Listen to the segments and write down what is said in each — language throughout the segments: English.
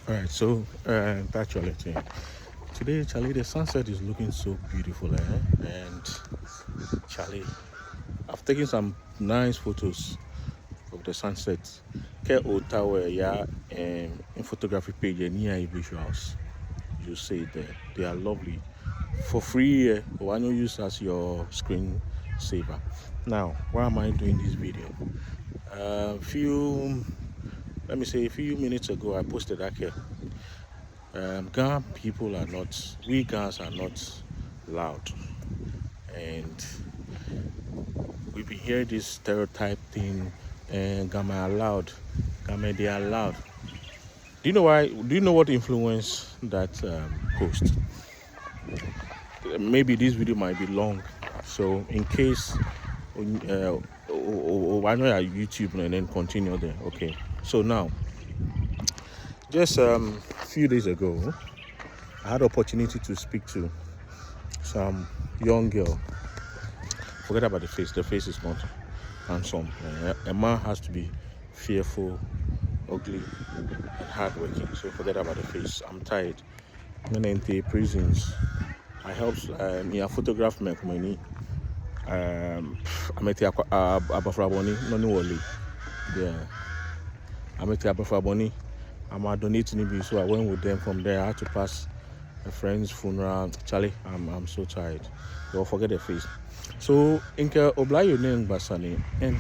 All right, so that's Charlie. Today, Charlie, the sunset is looking so beautiful, and Charlie, I've taken some nice photos of the sunset. Ke Otawa, yeah, in photography page and near visuals. You see it there. They are lovely. For free, why not use as your screen saver? Now, why am I doing this video? Let me say, a few minutes ago, I posted that here. Ghana people are not, we Ghanaians are not loud, and we've been hearing this stereotype thing, and Ghana are loud, Ghana they are loud. Do you know why? Do you know what influenced that post? Maybe this video might be long, so in case I know you're YouTube and then continue there. Okay, so now, just a few days ago, I had the opportunity to speak to some young girl. Forget about the face. The face is not handsome. A man has to be fearful, ugly, and hardworking. So forget about the face. I'm tired. I'm in the prisons. I helped me photograph my community. I met Abafraboni, Noni Wally. Yeah. I met Abafraboni. I'm donating it, so I went with them. From there, I had to pass a friend's funeral. Charlie, I'm so tired. Don't forget the face. So, Inka Oblayo name Basani, and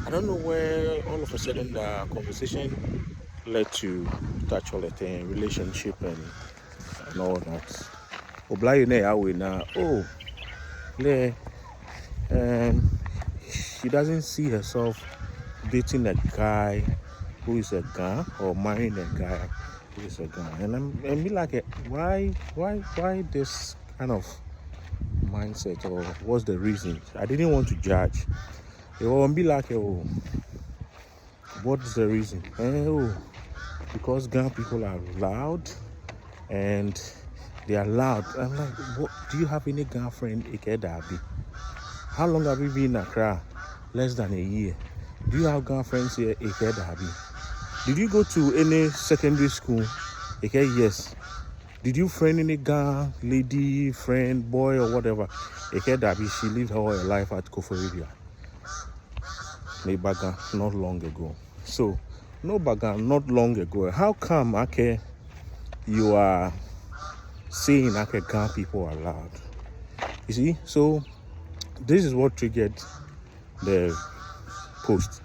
I don't know where all of a sudden the conversation led to touch all the thing, relationship and all that. Oblayo ne awe na she doesn't see herself dating a guy who is a Ghana or marrying a guy who is a Ghana. And be like, why this kind of mindset, or what's the reason? I didn't want to judge. It won't be like, what's the reason? Because Ghana people are loud and they are loud. I'm like, what, do you have any Ghana friend? How long have you been in Accra? Less than a year. Do you have Ghana friends here? Did you go to any secondary school? Yes. Did you friend any Ghana lady, friend, boy, or whatever? She lived her whole life at Koforidua. Baga not long ago. So, no baga not long ago. How come, you are saying Ghana people are loud? You see? So, this is what triggered the post.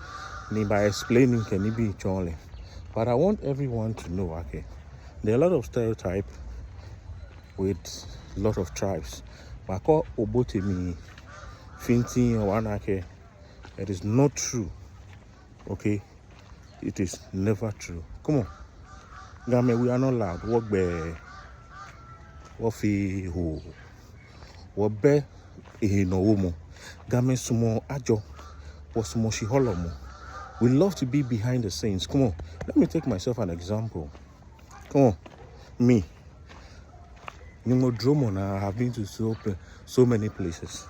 By explaining can it be Charlie. But I want everyone to know, there are a lot of stereotype with a lot of tribes. But I call Obotemi, Finti, or Anake. It is not true. Okay? It is never true. Come on. Game, we are not loud. What be? What fi ho? What be? No woman. Game sumo ajo. What sumo shi holomo. We love to be behind the scenes. Come on. Let me take myself an example. Come on. Me. I have been to so many places.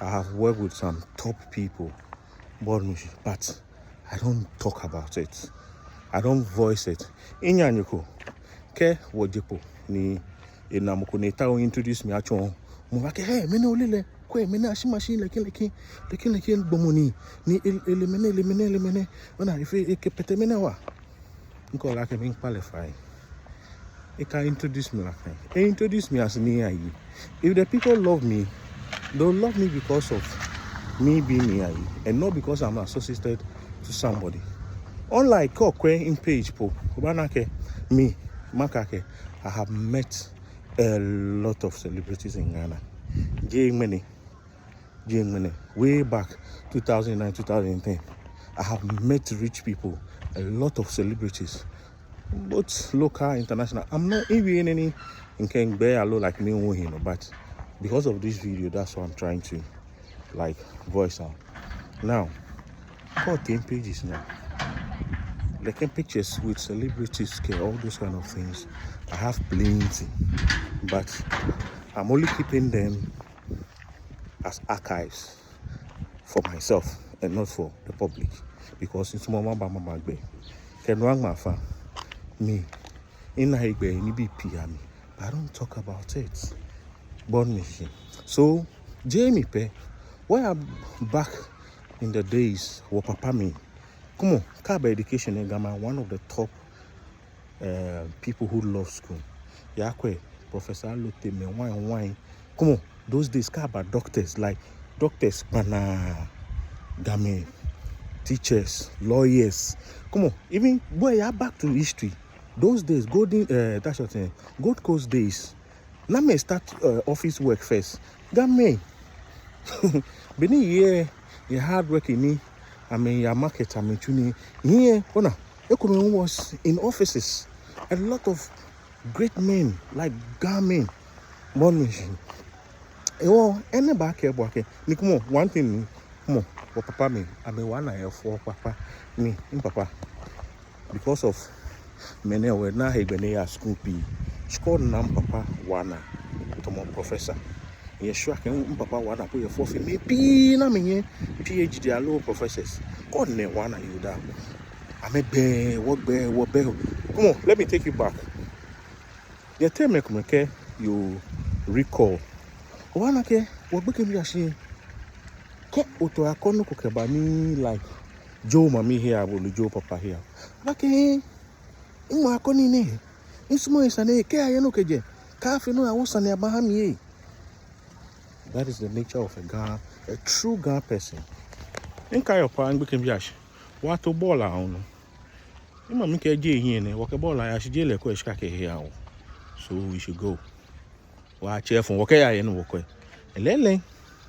I have worked with some top people. But I don't talk about it. I don't voice it. Inyanyuko. Ke wojepo ni inamuko neta introduce me achon. Mo ba ke hey me no lele. Kwe mene ashi machine lekin bomoni ni elemene ona ife ekepete mene wa nko la ke min qualify e can introduce me like that. Introduce me as Niayi. If the people love me, they'll love me because of me being Niayi and not because I'm associated to somebody. Unlike Kokwe in page po me Makake, I have met a lot of celebrities in Ghana. Way back 2009, 2010, I have met rich people, a lot of celebrities, both local, international. I'm not even any in King Bear like me, but because of this video, that's what I'm trying to voice out. Now, 14 pages now. Like pictures with celebrities, all those kind of things. I have plenty, but I'm only keeping them as archives for myself and not for the public, because it's mama bagbe. Can rang my fan me in Haigbe ni BPM, but I don't talk about it. Born machine. So Jamie Pe, why I'm back in the days where Papa me. Come on, Kaba Education in Ghana, one of the top people who love school. Yakwe, Professor Lotte me wine. Come on, those days Kaba doctors like doctors Pana Game, teachers, lawyers. Come on, even boy, you're back to history. Those days, golden that's what thing, Gold Coast days. Now me start office work first. Game. Beni ye hard work in me. I mean your market, I mean tuning. Here, Ona, Ekume was in offices. A lot of great men like Ghanaian born machine. Oh, any back here, back here. Come on, one thing, come on, for Papa me. I mean one I for Papa me, in Papa. Because of many were now he been here school P. Scored nam Papa wana to my professor. Yes, sure can Papa wana put your forfeit. Maybe na me PhD allow professors. God ne wana you down. I may be what be. Come on, let me take you back. The time make you recall. Wana ke what became me ashin. Ke oto akono ko kebani like Joe mami here or Joe Papa here. Okay. Inwa akoni ne. Insumo isane ke ayeno keje. Ka afi no awosane abahami. That is the nature of a true Ghana person. In Kayopa and became Yash. What to ball on? Ima Mika J here, walk a ball I should jail a question here. So we should go. Watch here from Wakaya and Walker. And Lele,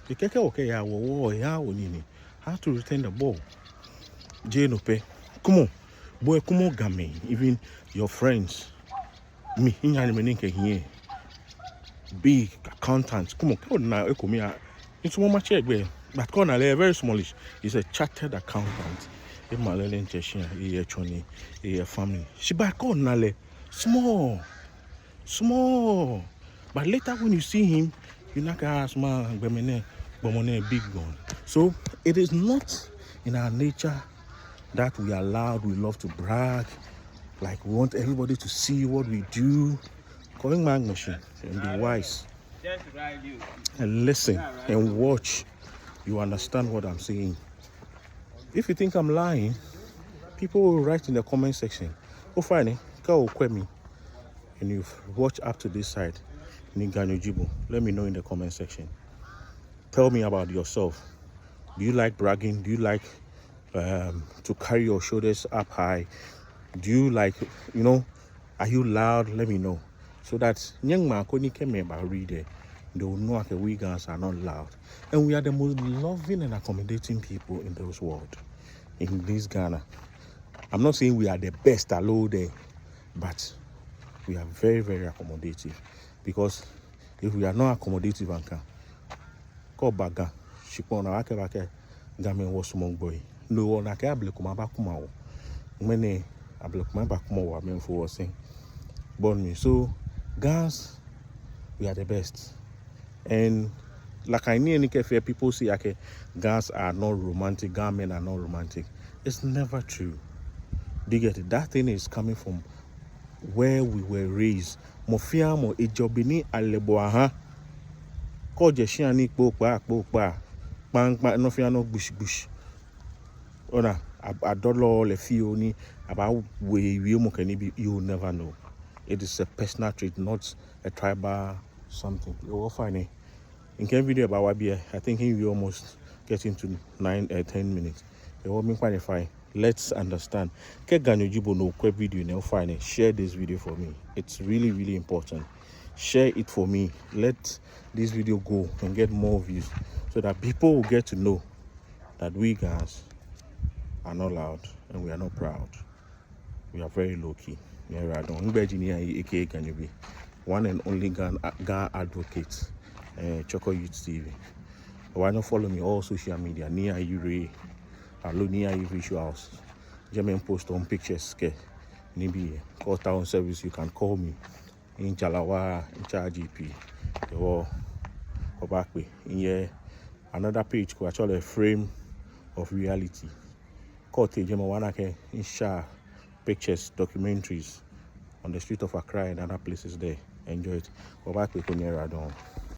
the Kaka Wakaya war Nini. How to return the ball. Jane Ope. Come on. Boy, come on, Game. Even your friends. Me, in Yanimaninka here. Big accountants. Come on, now, it's one much but Corner, very smallish. He's a chartered accountant. A Malayan Cheshire, a Choni, a family. She back on Nale. Small. But later when you see him, you not ask man, Bemone, big gun. So it is not in our nature that we are loud, we love to brag, like we want everybody to see what we do. Calling man machine and be wise and listen and watch. You understand what I'm saying. If you think I'm lying, people will write in the comment section. Oh, fine, go me. And you've watched up to this side. Let me know in the comment section. Tell me about yourself. Do you like bragging? Do you like to carry your shoulders up high? Do you like, are you loud? Let me know. So that young man came about reader. They will know that we guys are not loud. And we are the most loving and accommodating people in this world. In this Ghana. I'm not saying we are the best alone there, but we are very, very accommodative. Because if we are not accommodative, call baga, shipona wake Gamen was small boy. No one I can ablikuma bakumao. Many ablikuma bakumo were meant for saying. Born me. So guys, we are the best. And like I need any fair people say okay, guys are not romantic, Ghana men are not romantic. It's never true. Do you get it? That thing is coming from where we were raised. Mofia mo ejobini aleboaha. Ko jeshiani kpokpa. Bang no fia no bush. Ona adolo le fioni about we mo can be, you'll never know. It is a personal trait, not a tribal something. You will find it. In Ken video about Wabia, I think we almost get into 10 minutes. You will be qualified. Let's understand. Keganyojibo no quick video now find it. Share this video for me. It's really, really important. Share it for me. Let this video go and get more views so that people will get to know that we guys are not loud and we are not proud. We are very low key. One and only Ghana advocate, Choco Youth TV. Why not follow me all social media near Ure, near visuals. German post on pictures. Nibi call town service. You can call me in Jalawa, in CharGP, or Obakwe. In here, another page called actually a frame of reality. Call Tejema Wanake in Shah pictures, documentaries. on the street of Accra and other places there. Enjoy it. Go back with Radon.